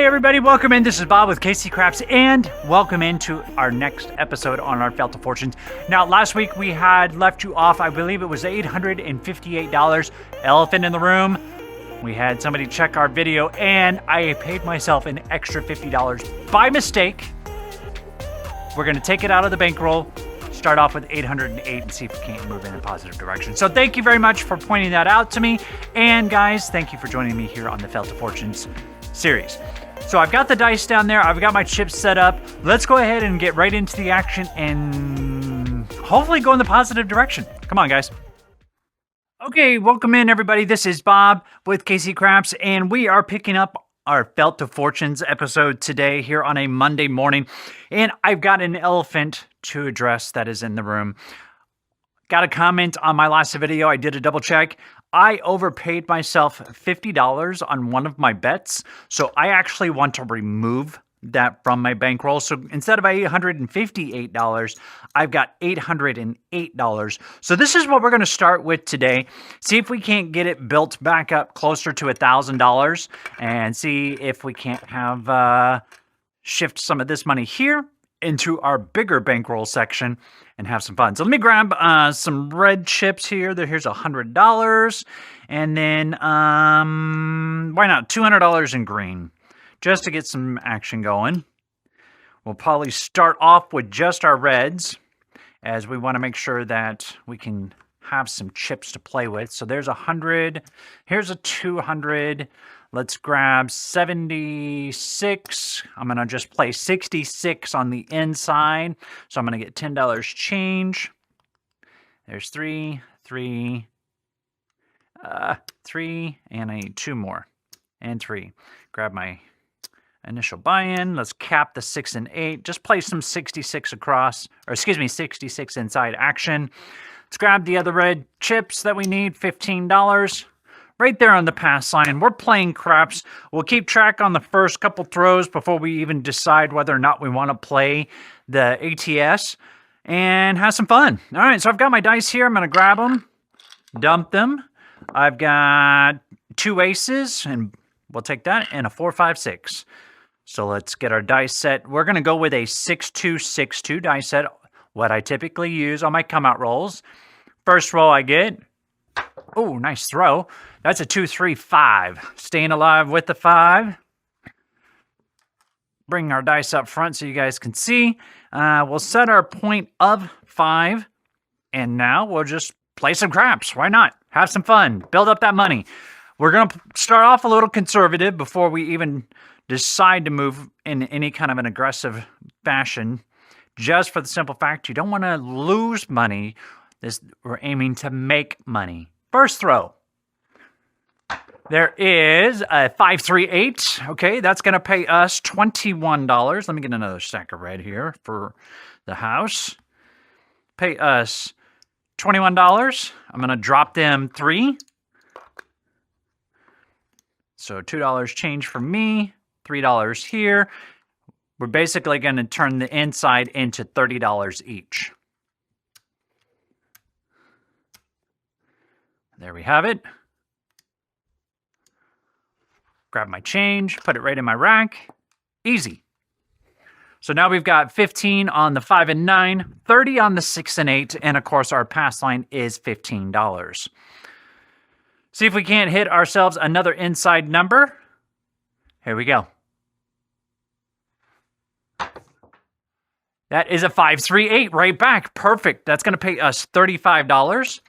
Hey everybody, welcome in. This is Bob with KC Craps, and welcome into our next episode on our Felt of Fortunes. Now, last week we had left you off, I believe it was $858. Elephant in the room. We had somebody check our video, and I paid myself an extra $50 by mistake. We're going to take it out of the bankroll, start off with 808 and see if we can't move in a positive direction. So thank you very much for pointing that out to me. And guys, thank you for joining me here on the Felt of Fortunes series. So I've got the dice down there. I've got my chips set up. Let's go ahead and get right into the action and hopefully go in the positive direction. Come on, guys. Okay, welcome in, everybody. This is Bob with KC Craps, and we are picking up our Felt of Fortunes episode today here on a Monday morning. And I've got an elephant to address that is in the room. Got a comment on my last video. I did a double check. I overpaid myself $50 on one of my bets, so I actually want to remove that from my bankroll. So instead of $858, I've got $808. So this is what we're going to start with today. See if we can't get it built back up closer to $1,000 and see if we can't have shift some of this money here into our bigger bankroll section and have some fun. So let me grab some red chips here. Here's $100. And then, why not $200 in green? Just to get some action going. We'll probably start off with just our reds, as we want to make sure that we can have some chips to play with. So there's 100. Here's a 200. Let's grab 76. I'm going to just play 66 on the inside. So I'm going to get $10 change. There's 3, and I need 2 more. And 3. Grab my initial buy-in. Let's cap the 6 and 8. Just play some 66 across, or excuse me, 66 inside action. Let's grab the other red chips that we need, $15. Right there on the pass line. We're playing craps. We'll keep track on the first couple throws before we even decide whether or not we want to play the ATS and have some fun. All right, so I've got my dice here. I'm going to grab them, dump them. I've got 2 aces, and we'll take that, and a 4, 5, 6. So let's get our dice set. We're going to go with a 6-2-6-2 dice set, what I typically use on my come-out rolls. First roll I get. Oh, nice throw. That's a 2, 3, 5. Staying alive with the 5. Bring our dice up front so you guys can see. We'll set our point of 5. And now we'll just play some craps. Why not? Have some fun. Build up that money. We're going to start off a little conservative before we even decide to move in any kind of an aggressive fashion. Just for the simple fact you don't want to lose money. We're aiming to make money. First throw. There is a 5, 3, 8. Okay, that's going to pay us $21. Let me get another stack of red here for the house. Pay us $21. I'm going to drop them 3. So $2 change for me, $3 here. We're basically going to turn the inside into $30 each. There we have it. Grab my change, put it right in my rack. Easy. So now we've got 15 on the 5 and 9, 30 on the 6 and 8, and of course our pass line is $15. See if we can't hit ourselves another inside number. Here we go. That is a 5, 3, 8 right back. Perfect. That's going to pay us $35.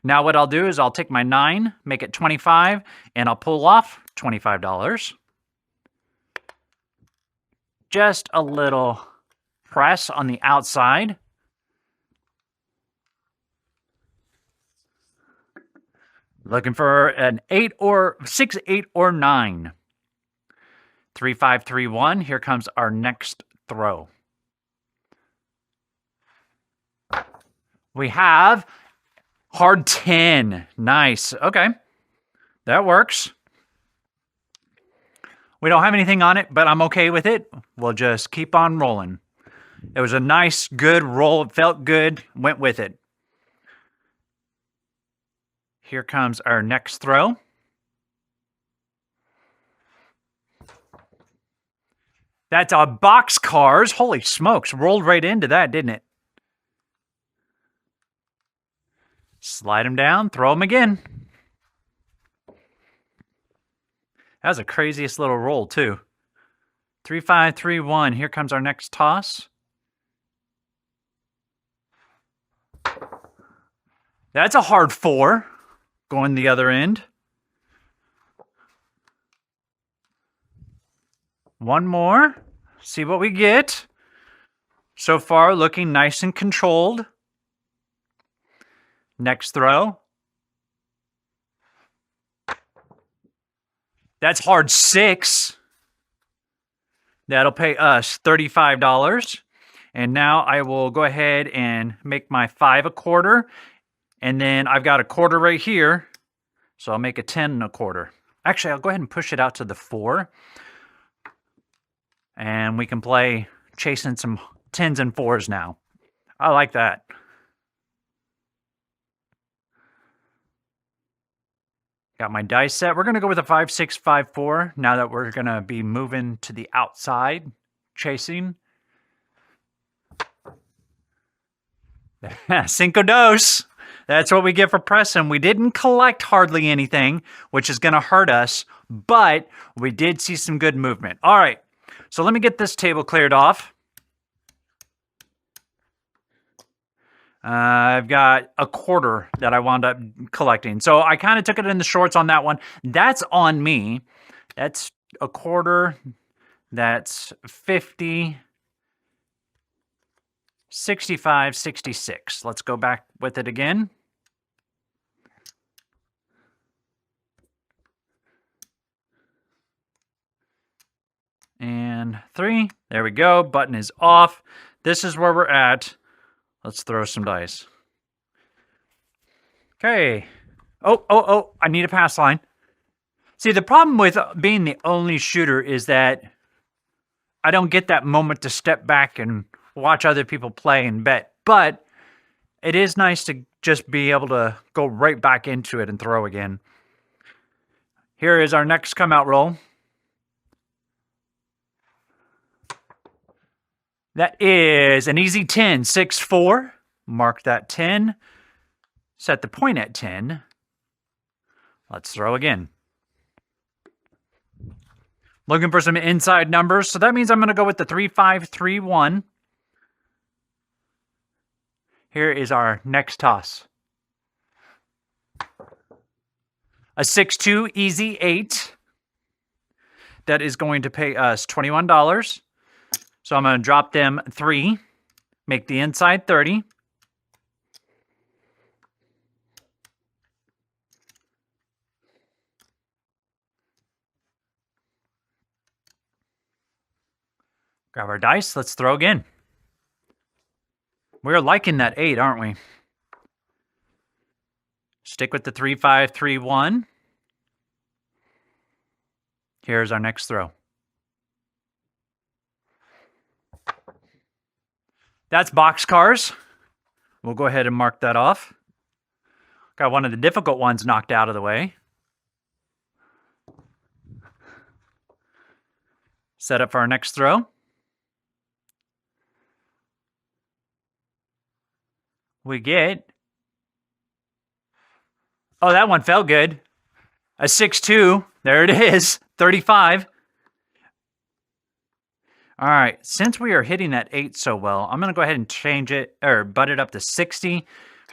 Now what I'll do is I'll take my 9, make it 25, and I'll pull off $25. Just a little press on the outside. Looking for an 8 or 6, 8, or 9. 3, 5, 3, 1. Here comes our next throw. We have hard 10. Nice. Okay. That works. We don't have anything on it, but I'm okay with it. We'll just keep on rolling. It was a nice, good roll. It felt good. Went with it. Here comes our next throw. That's a boxcars. Holy smokes. Rolled right into that, didn't it? Slide them down. Throw them again. That was the craziest little roll, too. 3, 5, 3, 1. Here comes our next toss. That's a hard 4. Going the other end. One more. See what we get. So far, looking nice and controlled. Next throw. That's hard 6. That'll pay us $35. And now I will go ahead and make my 5 a quarter. And then I've got a quarter right here. So I'll make a 10 and a quarter. Actually, I'll go ahead and push it out to the 4. And we can play chasing some 10s and 4s now. I like that. Got my dice set. We're going to go with a 5, 6, 5, 4. Now that we're going to be moving to the outside, chasing. Cinco dos. That's what we get for pressing. We didn't collect hardly anything, which is going to hurt us, but we did see some good movement. All right. So let me get this table cleared off. I've got a quarter that I wound up collecting. So I kind of took it in the shorts on that one. That's on me. That's a quarter. That's 50, 65, 66. Let's go back with it again. And 3. There we go. Button is off. This is where we're at. Let's throw some dice. Okay. Oh. I need a pass line. See, the problem with being the only shooter is that I don't get that moment to step back and watch other people play and bet. But it is nice to just be able to go right back into it and throw again. Here is our next come out roll. That is an easy 10, 6, 4. Mark that 10. Set the point at 10. Let's throw again. Looking for some inside numbers. So that means I'm going to go with the 3, 5, 3, 1. Here is our next toss. A 6, 2, easy 8. That is going to pay us $21. So I'm going to drop them 3, make the inside 30. Grab our dice. Let's throw again. We're liking that 8, aren't we? Stick with the 3, 5, 3, 1. Here's our next throw. That's boxcars. We'll go ahead and mark that off. Got one of the difficult ones knocked out of the way. Set up for our next throw. We get... Oh, that one felt good. A 6, 2. There it is. 35. All right, since we are hitting that 8 so well, I'm going to go ahead and change it, or butt it up to 60.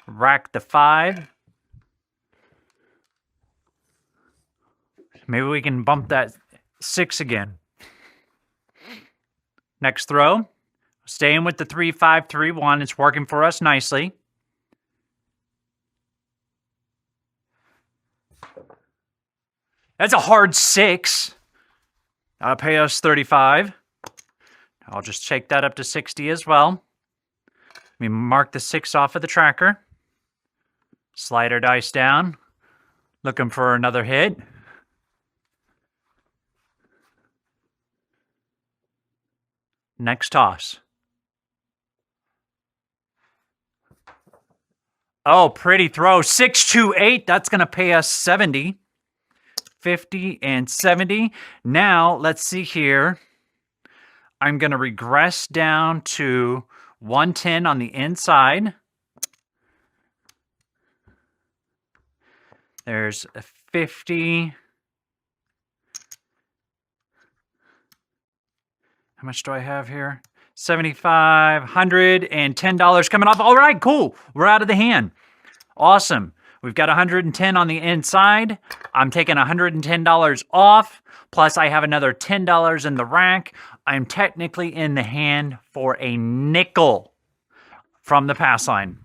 Rack the 5. Maybe we can bump that 6 again. Next throw. Staying with the 3, 5, 3, 1. It's working for us nicely. That's a hard 6. That'll pay us 35. I'll just shake that up to 60 as well. Let me mark the 6 off of the tracker. Slide our dice down. Looking for another hit. Next toss. Oh, pretty throw. 6, 2, 8. That's going to pay us 70. 50 and 70. Now, let's see here. I'm going to regress down to 110 on the inside. There's a 50. How much do I have here? $7,510 coming off. All right, cool. We're out of the hand. Awesome. We've got 110 on the inside. I'm taking $110 off. Plus, I have another $10 in the rack. I'm technically in the hand for a nickel from the pass line.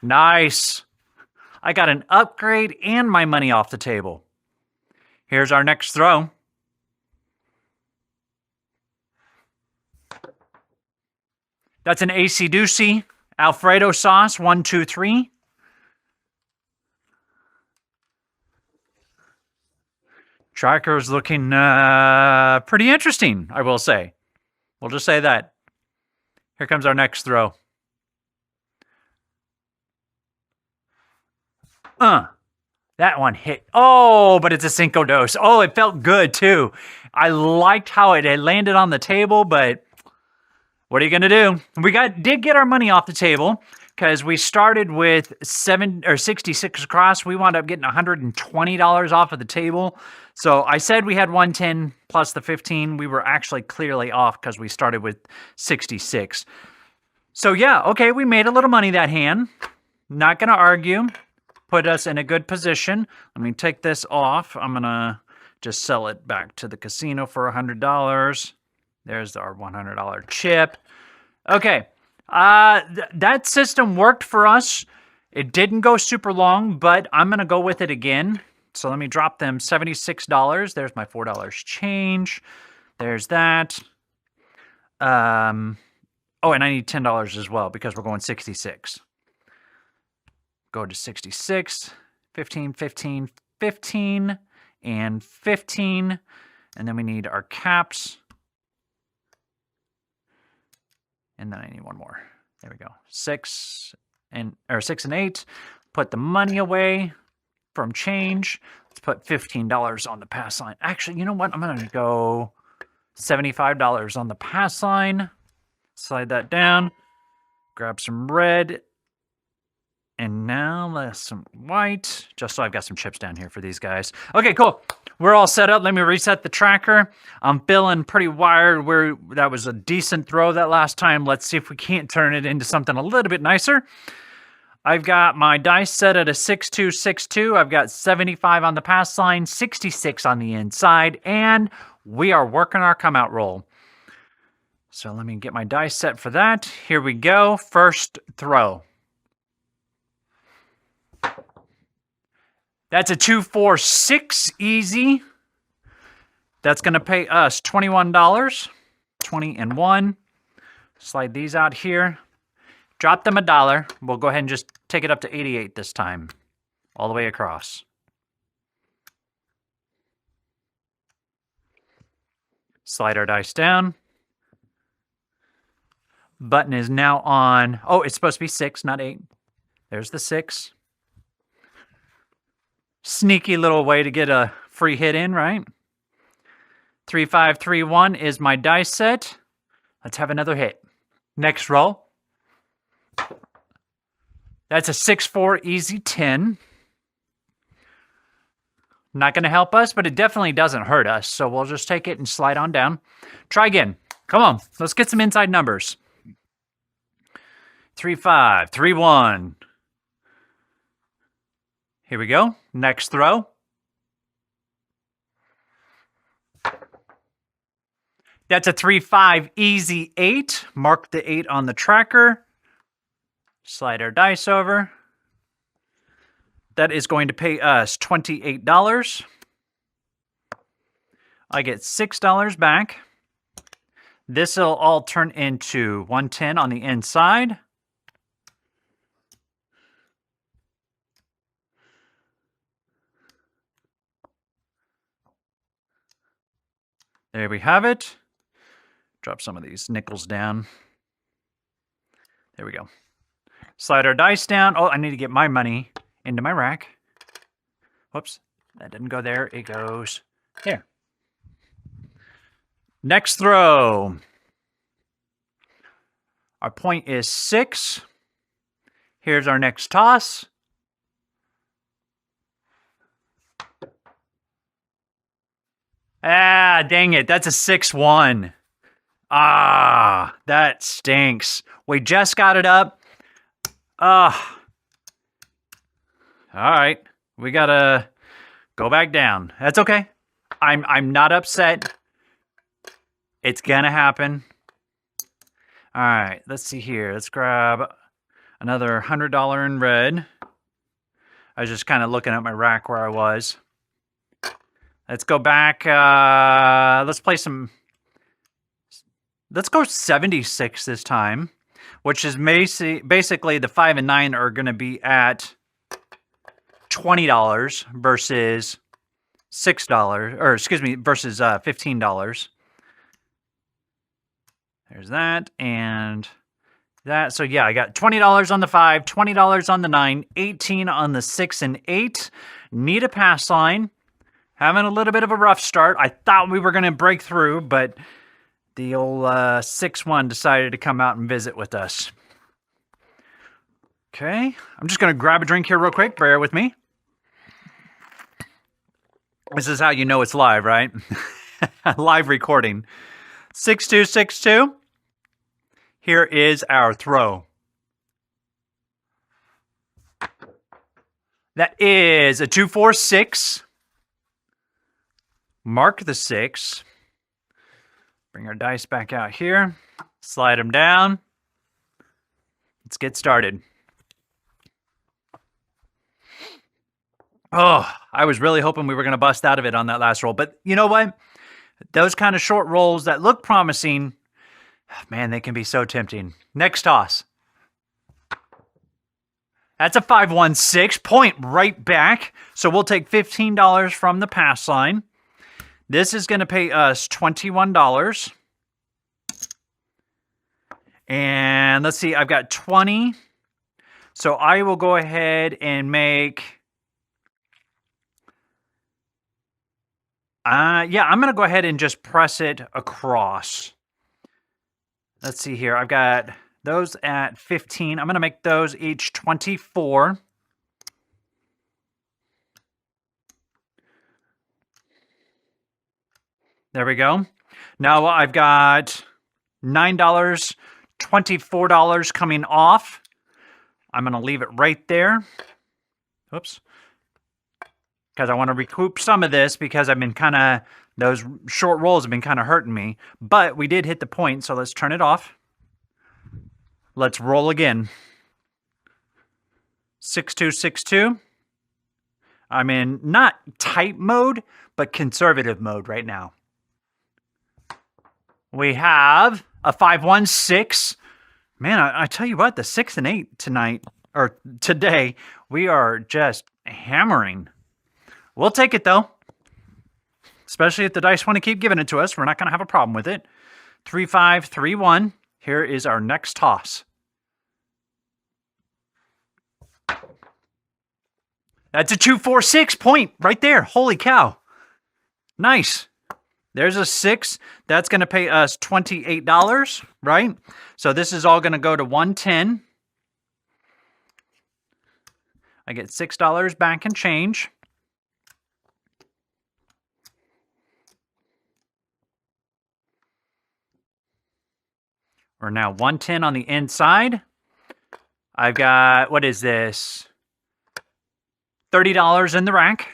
Nice. I got an upgrade and my money off the table. Here's our next throw. That's an AC Doocy Alfredo sauce, 1, 2, 3. Tracker's looking pretty interesting, I will say. We'll just say that. Here comes our next throw. That one hit. Oh, but it's a Cinco dose. Oh, it felt good too. I liked how it had landed on the table, but what are you going to do? We did get our money off the table because we started with 66 across. We wound up getting $120 off of the table. So I said we had 110 plus the 15. We were actually clearly off because we started with 66. So yeah, okay, we made a little money that hand. Not going to argue. Put us in a good position. Let me take this off. I'm going to just sell it back to the casino for $100. There's our $100 chip. Okay, that system worked for us. It didn't go super long, but I'm going to go with it again. So let me drop them $76. There's my $4 change. There's that. Oh, and I need $10 as well because we're going 66. Go to 66, 15, 15, 15, and 15. And then we need our caps. And then I need one more. There we go. 6 and 8. Put the money away from change. Let's put $15 on the pass line. Actually, you know what? I'm going to go $75 on the pass line. Slide that down. Grab some red. And now let's some white, just so I've got some chips down here for these guys. Okay, cool. We're all set up. Let me reset the tracker. I'm feeling pretty wired. That was a decent throw that last time. Let's see if we can't turn it into something a little bit nicer. I've got my dice set at a 6-2-6-2. I've got 75 on the pass line, 66 on the inside, and we are working our come out roll. So let me get my dice set for that. Here we go. First throw. That's a 2-4-6 easy. That's going to pay us $21. 20 and 1. Slide these out here. Drop them $1. We'll go ahead and just take it up to 88 this time. All the way across. Slide our dice down. Button is now on. Oh, it's supposed to be 6, not 8. There's the 6. Sneaky little way to get a free hit in, right? 3, 5, 3, 1 is my dice set. Let's have another hit. Next roll. That's a 6-4 easy 10. Not going to help us, but it definitely doesn't hurt us. So we'll just take it and slide on down. Try again. Come on. Let's get some inside numbers. 3, 5, 3, 1. Here we go. Next throw. That's a 3-5 easy 8. Mark the 8 on the tracker. Slide our dice over. That is going to pay us $28. I get $6 back. This will all turn into 110 on the inside. There we have it. Drop some of these nickels down. There we go. Slide our dice down. Oh, I need to get my money into my rack. Whoops, that didn't go there. It goes here. Next throw. Our point is 6. Here's our next toss. Ah, dang it. That's a 6-1. Ah, that stinks. We just got it up. Ah. All right. We got to go back down. That's okay. I'm not upset. It's going to happen. All right. Let's see here. Let's grab another $100 in red. I was just kind of looking at my rack where I was. Let's go back. Let's play some. Let's go 76 this time, which is basically the 5 and 9 are going to be at $20 versus $6, or excuse me, versus $15. There's that and that. So yeah, I got $20 on the 5, $20 on the 9, 18 on the 6 and 8. Need a pass line. Having a little bit of a rough start. I thought we were going to break through, but the old 6-1 decided to come out and visit with us. Okay, I'm just going to grab a drink here real quick. Bear with me. This is how you know it's live, right? Live recording. 6-2, 6-2. Here is our throw. That is a 2-4-6. Mark the 6. Bring our dice back out here. Slide them down. Let's get started. Oh, I was really hoping we were going to bust out of it on that last roll. But you know what? Those kind of short rolls that look promising, man, they can be so tempting. Next toss. That's a 5-1-6. Point right back. So we'll take $15 from the pass line. This is going to pay us $21. And let's see, I've got 20. So I will go ahead and make... yeah, I'm going to go ahead and just press it across. Let's see here. I've got those at 15. I'm going to make those each 24. There we go. Now I've got $9, $24 coming off. I'm going to leave it right there. Oops. Because I want to recoup some of this because I've been kind of, those short rolls have been kind of hurting me. But we did hit the point, so let's turn it off. Let's roll again. 6-2, 6-2. I'm in not tight mode, but conservative mode right now. We have a 5-1-6. Man, I tell you what, the 6 and 8 tonight, or today, we are just hammering. We'll take it, though. Especially if the dice want to keep giving it to us. We're not going to have a problem with it. 3-5, 3-1. Here is our next toss. That's a 2-4-6 point right there. Holy cow. Nice. There's a 6. That's going to pay us $28, right? So this is all going to go to 110. I get $6 back and change. We're now 110 on the inside. I've got, what is this? $30 in the rack.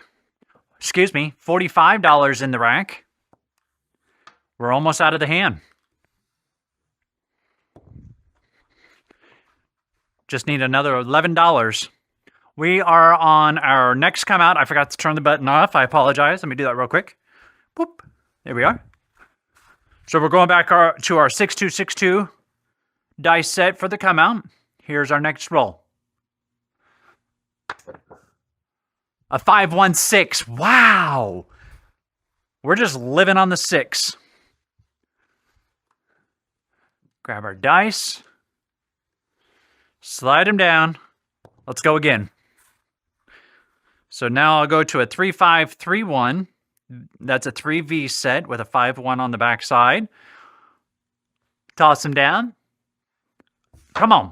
Excuse me, $45 in the rack. We're almost out of the hand. Just need another $11. We are on our next come out. I forgot to turn the button off. I apologize. Let me do that real quick. Boop. There we are. So we're going back to our 6-2-6-2 dice set for the come out. Here's our next roll. A 5-1-6. Wow. We're just living on the 6. Grab our dice. Slide them down. Let's go again. So now I'll go to a 3-5-3-1. That's a 3V set with a 5-1 on the back side. Toss them down. Come on.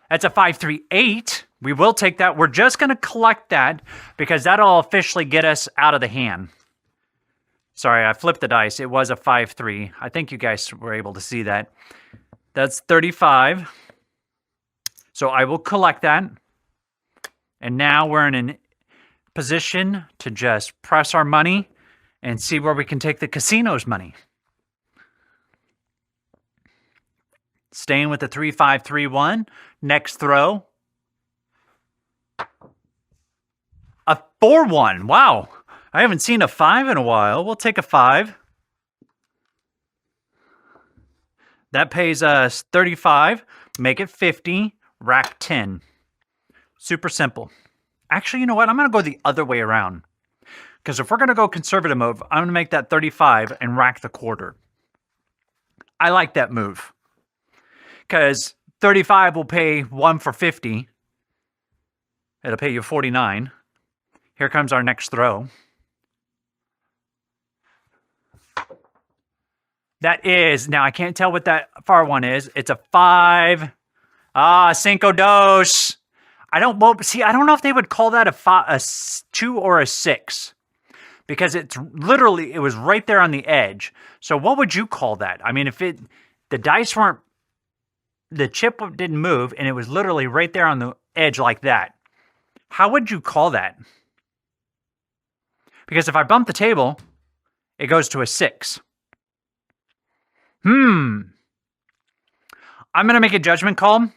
That's a 5-3-8. We will take that. We're just going to collect that because that'll officially get us out of the hand. Sorry, I flipped the dice. It was a 5-3. I think you guys were able to see that. That's 35. So I will collect that. And now we're in a position to just press our money and see where we can take the casino's money. Staying with the 3-5-3-1. Next throw. A 4-1. Wow. I haven't seen a 5 in a while. We'll take a 5. That pays us 35. Make it 50. Rack 10. Super simple. Actually, you know what? I'm going to go the other way around. Because if we're going to go conservative move, I'm going to make that 35 and rack the quarter. I like that move. Because 35 will pay 1 for 50. It'll pay you 49. Here comes our next throw. That is, now I can't tell what that far one is. It's a 5. Cinco dos. I don't know if they would call that a 2 or a 6. Because it was right there on the edge. So what would you call that? I mean, if the dice weren't, the chip didn't move, and it was literally right there on the edge like that. How would you call that? Because if I bump the table, it goes to a 6. I'm going to make a judgment call.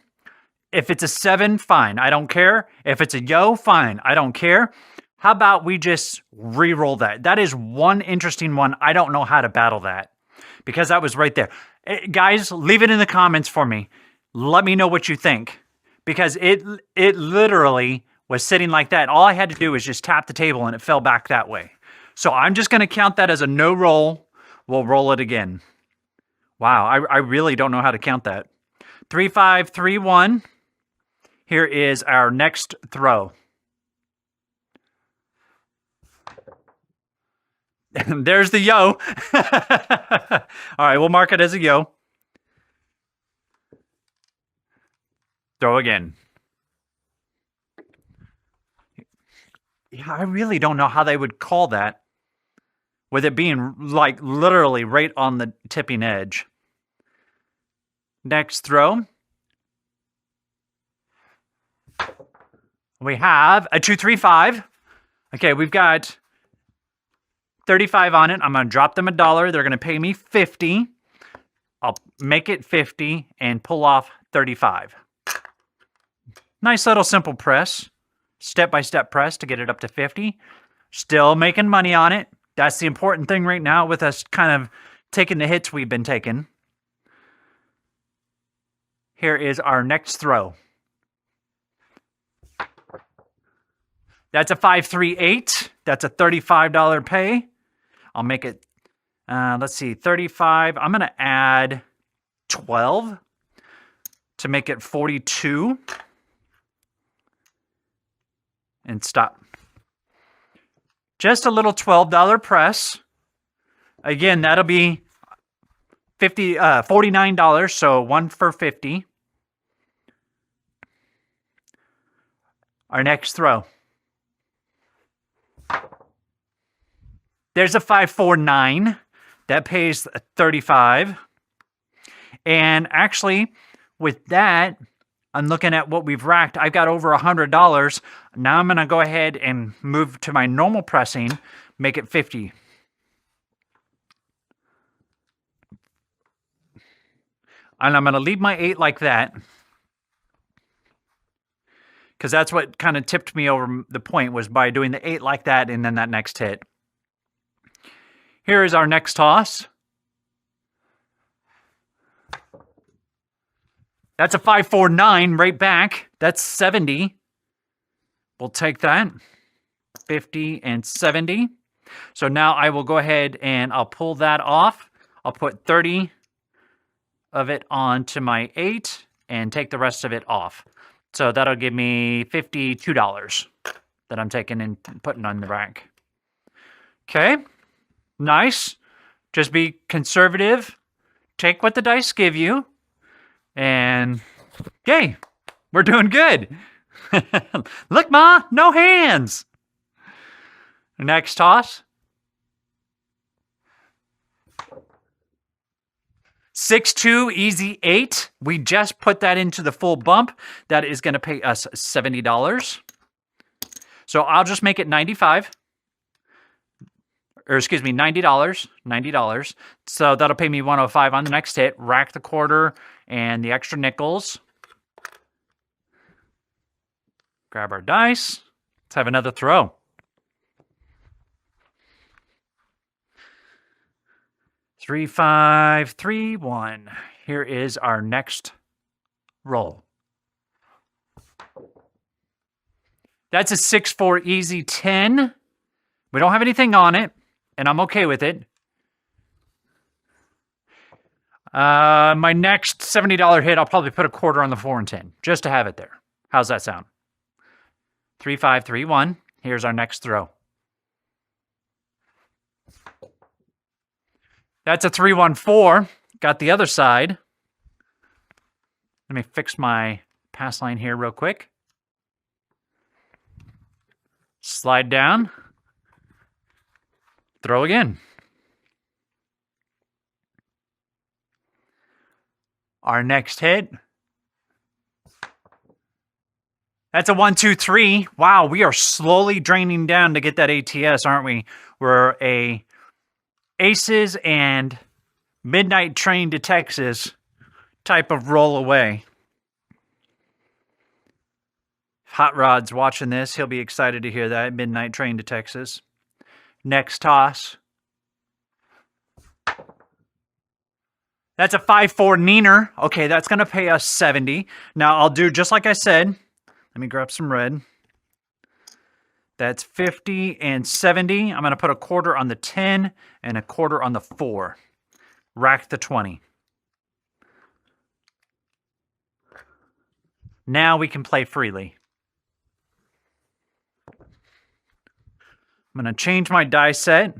If it's a 7, fine. I don't care. If it's a yo, fine. I don't care. How about we just re-roll that? That is one interesting one. I don't know how to battle that because that was right there. Guys, leave it in the comments for me. Let me know what you think because it literally was sitting like that. All I had to do was just tap the table and it fell back that way. So I'm just going to count that as a no roll. We'll roll it again. Wow, I really don't know how to count that. 3-5-3-1. Here is our next throw. There's the yo. All right, we'll mark it as a yo. Throw again. Yeah, I really don't know how they would call that. With it being like literally right on the tipping edge. Next throw. We have a 2-3-5. Okay, we've got 35 on it. I'm going to drop them $1. They're going to pay me 50. I'll make it 50 and pull off 35. Nice little simple press. Step-by-step press to get it up to 50. Still making money on it. That's the important thing right now with us kind of taking the hits we've been taking. Here is our next throw. That's a 5-3-8. That's a $35 pay. I'll make it, let's see, 35. I'm going to add 12 to make it 42. And stop. Just a little $12 press. Again, that'll be $49, so 1 for 50. Our next throw. There's a 5-4-9. That pays 35. And actually, with that, I'm looking at what we've racked. I've got over $100. Now I'm going to go ahead and move to my normal pressing, make it 50. And I'm going to leave my 8 like that. Because that's what kind of tipped me over the point was by doing the 8 like that and then that next hit. Here is our next toss. That's a 5-4-9 right back. That's 70. We'll take that. 50 and 70. So now I will go ahead and I'll pull that off. I'll put 30 of it onto my 8 and take the rest of it off. So that'll give me $52 that I'm taking and putting on the rack. Okay. Nice. Just be conservative. Take what the dice give you. And Yay, we're doing good. Look, Ma, no hands. Next toss. 6-2, easy 8. We just put that into the full bump. That is going to pay us $70. So I'll just make it 95. Or excuse me, $90. $90. So that'll pay me 105 on the next hit. Rack the quarter and the extra nickels. Grab our dice. Let's have another throw. 3, 5, 3, 1. Here is our next roll. That's a 6-4 easy 10. We don't have anything on it, and I'm okay with it. My next $70 hit, I'll probably put a quarter on the 4 and 10, just to have it there. How's that sound? 3, 5, 3, 1. Here's our next throw. That's a 3, 1, 4. Got the other side. Let me fix my pass line here real quick. Slide down. Throw again. Our next hit. That's a 1, 2, 3. Wow, we are slowly draining down to get that ATS, aren't we? We're a aces and midnight train to Texas type of roll away. Hot Rod's watching this. He'll be excited to hear that. Midnight train to Texas. Next toss. That's a 5-4 neener. Okay, that's going to pay us 70. Now, I'll do just like I said. Let me grab some red. That's 50 and 70. I'm going to put a quarter on the 10 and a quarter on the 4. Rack the 20. Now we can play freely. I'm going to change my die set.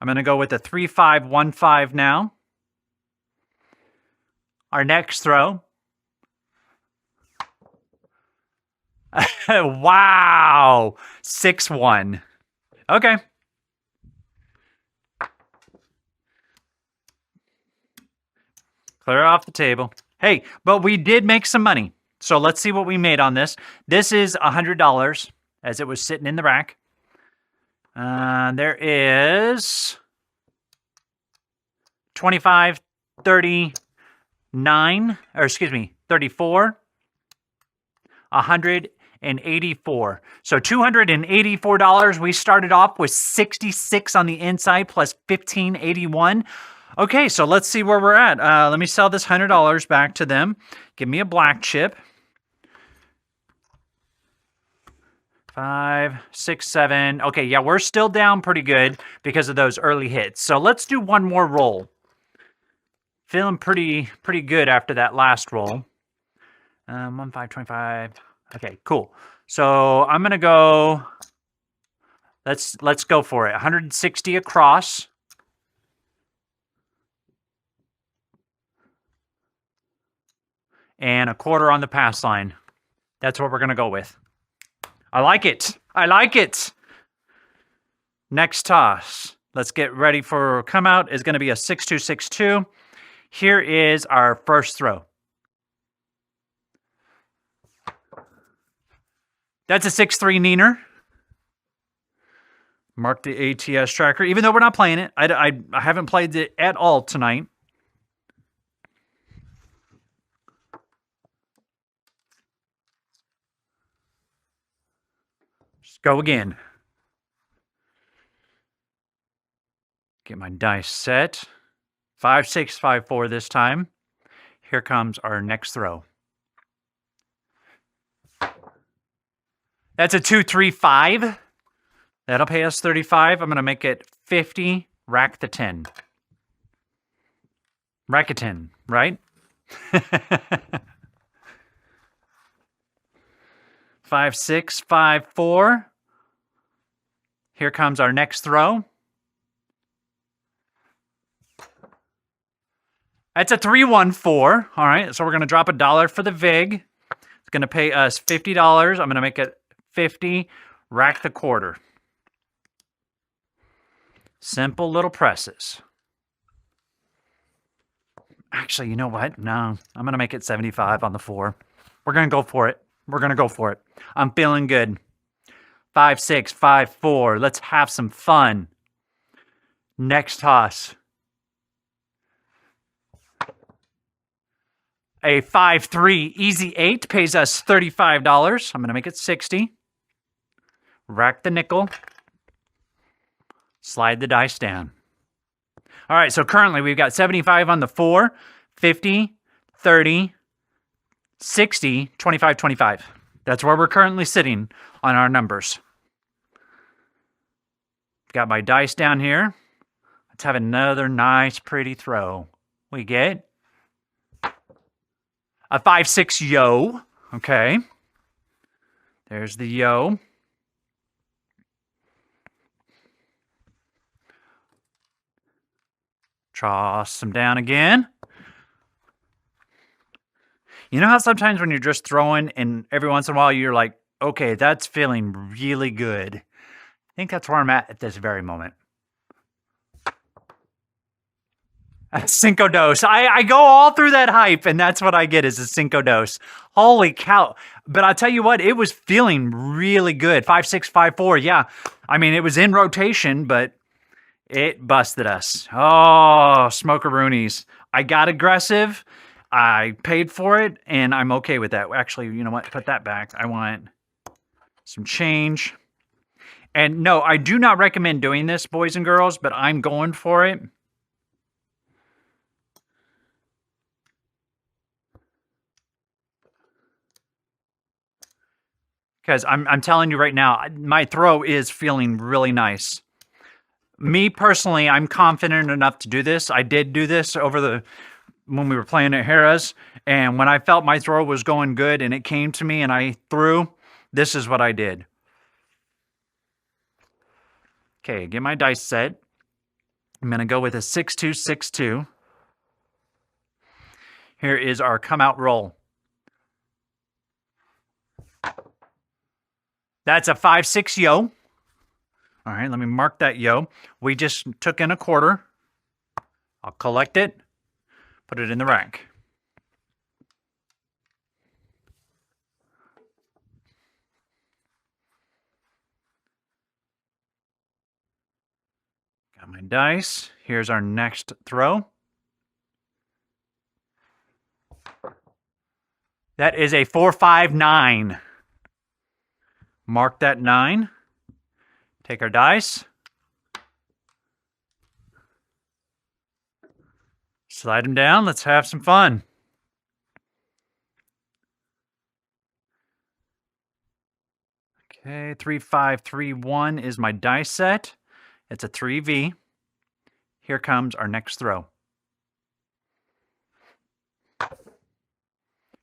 I'm going to go with a 3, 5, 1, 5 now. Our next throw. Wow. 6, 1. Okay. Clear off the table. Hey, but we did make some money. So let's see what we made on this. This is $100 as it was sitting in the rack. There is 25, 39, or excuse me, 34, 184. So $284. We started off with 66 on the inside plus 1581. Okay, so let's see where we're at. Let me sell this $100 back to them. Give me a black chip. 5, 6, 7. Okay, yeah, we're still down pretty good because of those early hits. So let's do one more roll. Feeling pretty good after that last roll. 1, 5, 25. Okay, cool. So I'm gonna go. Let's go for it. 160 across. And a quarter on the pass line. That's what we're gonna go with. I like it. I like it. Next toss. Let's get ready for come out. Is going to be a 6-2-6-2. Here is our first throw. That's a 6-3 neener. Mark the ATS tracker. Even though we're not playing it, I haven't played it at all tonight. Go again. Get my dice set. 5, 6, 5, 4 this time. Here comes our next throw. That's a 2, 3, 5. That'll pay us 35. I'm going to make it 50. Rack the 10. Rack a 10, right? 5, 6, 5, 4. Here comes our next throw. That's a 314. All right, so we're going to drop $1 for the VIG. It's going to pay us $50. I'm going to make it 50. Rack the quarter. Simple little presses. Actually, you know what? No, I'm going to make it 75 on the 4. We're going to go for it. We're going to go for it. I'm feeling good. 5, 6, 5, 4. Let's have some fun. Next toss. A 5, 3, easy 8 pays us $35. I'm going to make it 60. Rack the nickel. Slide the dice down. All right, so currently we've got 75 on the 4, 50, 30, 60, 25, 25. That's where we're currently sitting on our numbers. Got my dice down here. Let's have another nice, pretty throw. We get a 5, 6 yo. Okay. There's the yo. Toss them down again. You know how sometimes when you're just throwing and every once in a while you're like, okay, that's feeling really good. I think that's where I'm at this very moment. A Cinco Dose. I go all through that hype, and that's what I get is a Cinco Dose. Holy cow. But I'll tell you what, it was feeling really good. 5, 6, 5, 4. Yeah. I mean, it was in rotation, but it busted us. Oh, smokeroonies. I got aggressive. I paid for it, and I'm okay with that. Actually, you know what? Put that back. I want some change. And no, I do not recommend doing this, boys and girls, but I'm going for it. Because I'm telling you right now, my throw is feeling really nice. Me personally, I'm confident enough to do this. I did do this when we were playing at Harrah's, and when I felt my throw was going good and it came to me and I threw, this is what I did. Okay, get my dice set. I'm going to go with a 6-2, 6-2. Here is our come out roll. That's a 5, 6 yo. All right, let me mark that yo. We just took in a quarter. I'll collect it, put it in the rack. Got my dice. Here's our next throw. That is a 4, 5, 9. Mark that 9. Take our dice. Slide them down. Let's have some fun. Okay, 3, 5, 3, 1 is my dice set. It's a 3V. Here comes our next throw.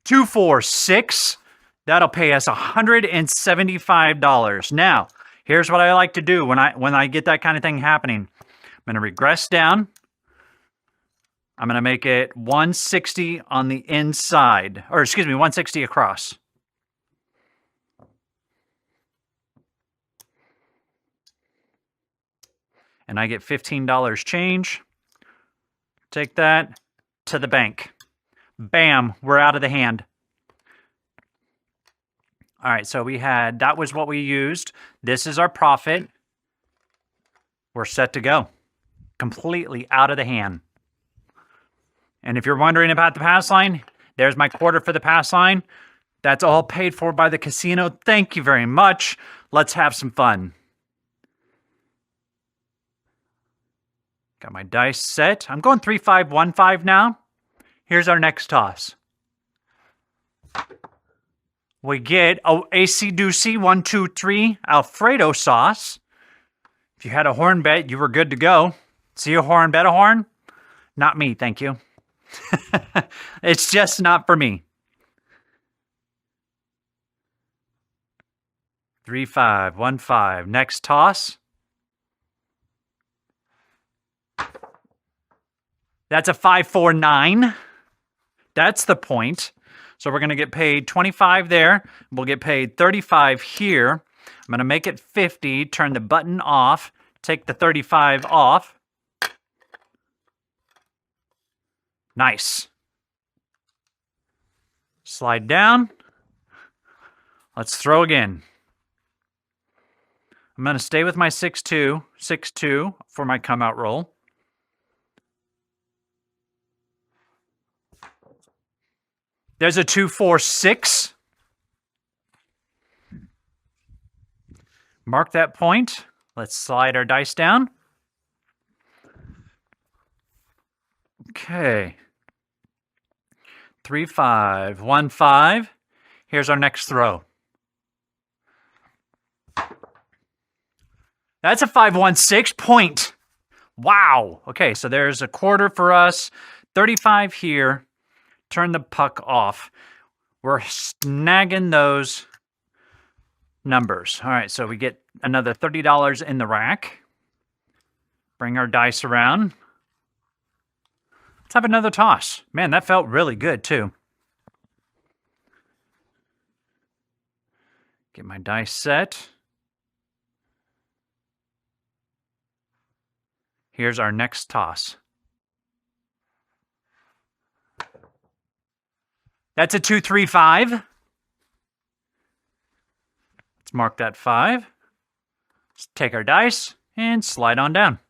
2, 4, 6. That'll pay us $175. Now, here's what I like to do when I get that kind of thing happening. I'm going to regress down. I'm going to make it 160 on the inside. Or excuse me, 160 across. And I get $15 change. Take that to the bank. Bam, we're out of the hand. All right, so that was what we used. This is our profit. We're set to go. Completely out of the hand. And if you're wondering about the pass line, there's my quarter for the pass line. That's all paid for by the casino. Thank you very much. Let's have some fun. Got my dice set. I'm going 3, 5, 1, 5 now. Here's our next toss. We get AC Doocy 1, 2, 3 Alfredo sauce. If you had a horn bet, you were good to go. See a horn, bet a horn? Not me, thank you. It's just not for me. 3, 5, 1, 5. Next toss. That's a 549. That's the point. So we're going to get paid 25 there. We'll get paid 35 here. I'm going to make it 50, turn the button off, take the 35 off. Nice. Slide down. Let's throw again. I'm going to stay with my 6-2, 6-2 for my come out roll. There's a 2-4-6. Mark that point. Let's slide our dice down. Okay. 3-5, 1-5. Here's our next throw. That's a 5-1-6 point. Wow. Okay, so there's a quarter for us. 35 here. Turn the puck off. We're snagging those numbers. All right, so we get another $30 in the rack. Bring our dice around. Let's have another toss. Man, that felt really good too. Get my dice set. Here's our next toss. That's a 2-3-5. Let's mark that 5. Let's take our dice and slide on down.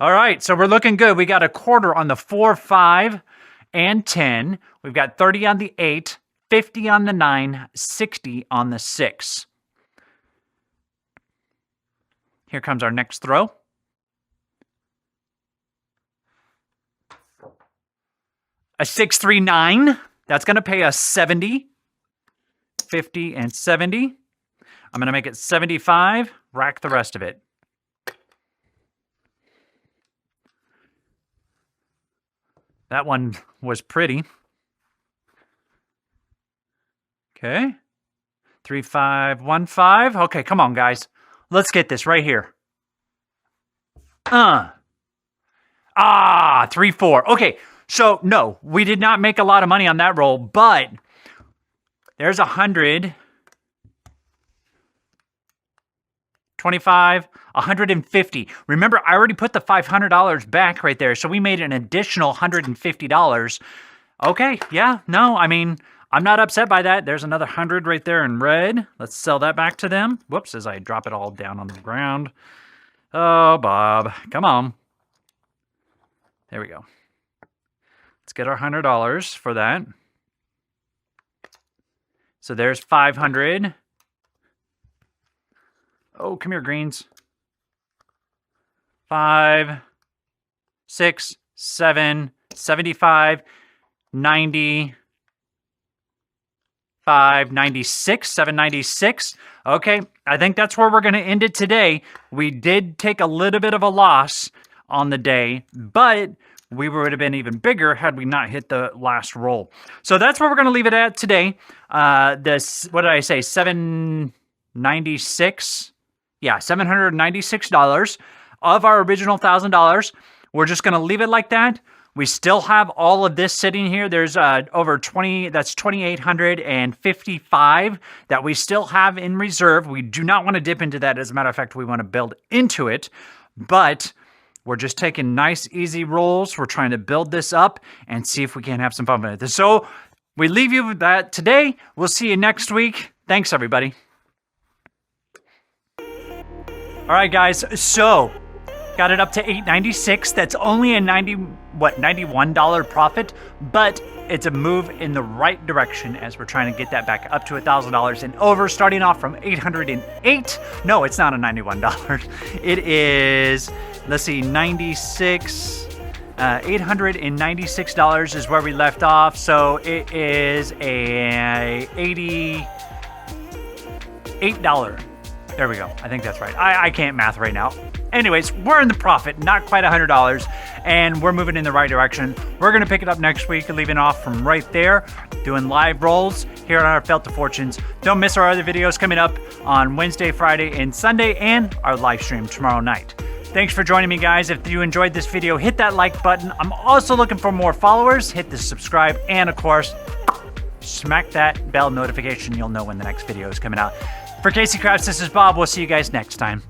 All right, so we're looking good. We got a quarter on the 4, 5, and 10. We've got 30 on the 8, 50 on the 9, 60 on the 6. Here comes our next throw. A 6-3-9. That's going to pay us 70, 50, and 70. I'm going to make it 75. Rack the rest of it. That one was pretty. Okay. 3-5-1-5. Okay, come on, guys. Let's get this right here. 3-4. Okay. So, no, we did not make a lot of money on that roll, but there's 100, 25, 150. Remember, I already put the $500 back right there, so we made an additional $150. Okay, yeah, no, I mean, I'm not upset by that. There's another 100 right there in red. Let's sell that back to them. Whoops, as I drop it all down on the ground. Oh, Bob, come on. There we go. Let's get our $100 for that. So there's 500. Oh, come here, greens. 5, 6, 7, 75, 90, 596, 796. Okay, I think that's where we're going to end it today. We did take a little bit of a loss on the day, but we would have been even bigger had we not hit the last roll. So that's where we're going to leave it at today. This, what did I say, 796? Yeah, $796 of our original $1,000. We're just going to leave it like that. We still have all of this sitting here. There's over 20, that's 2,855 that we still have in reserve. We do not want to dip into that. As a matter of fact, we want to build into it, but we're just taking nice, easy rolls. We're trying to build this up and see if we can have some fun with it. So we leave you with that today. We'll see you next week. Thanks, everybody. All right, guys. So got it up to $896. That's only a $91 profit, but it's a move in the right direction as we're trying to get that back up to $1,000 and over, starting off from 808. No, it's not a $91. It is, let's see, 96. $896 is where we left off. So it is a $88. There we go. I think that's right. I can't math right now. Anyways, we're in the profit, not quite $100, and we're moving in the right direction. We're going to pick it up next week, leaving off from right there, doing live rolls here on our Felt to Fortunes. Don't miss our other videos coming up on Wednesday, Friday, and Sunday, and our live stream tomorrow night. Thanks for joining me, guys. If you enjoyed this video, hit that like button. I'm also looking for more followers. Hit the subscribe, and of course, smack that bell notification. You'll know when the next video is coming out. For Casey Krabs, this is Bob. We'll see you guys next time.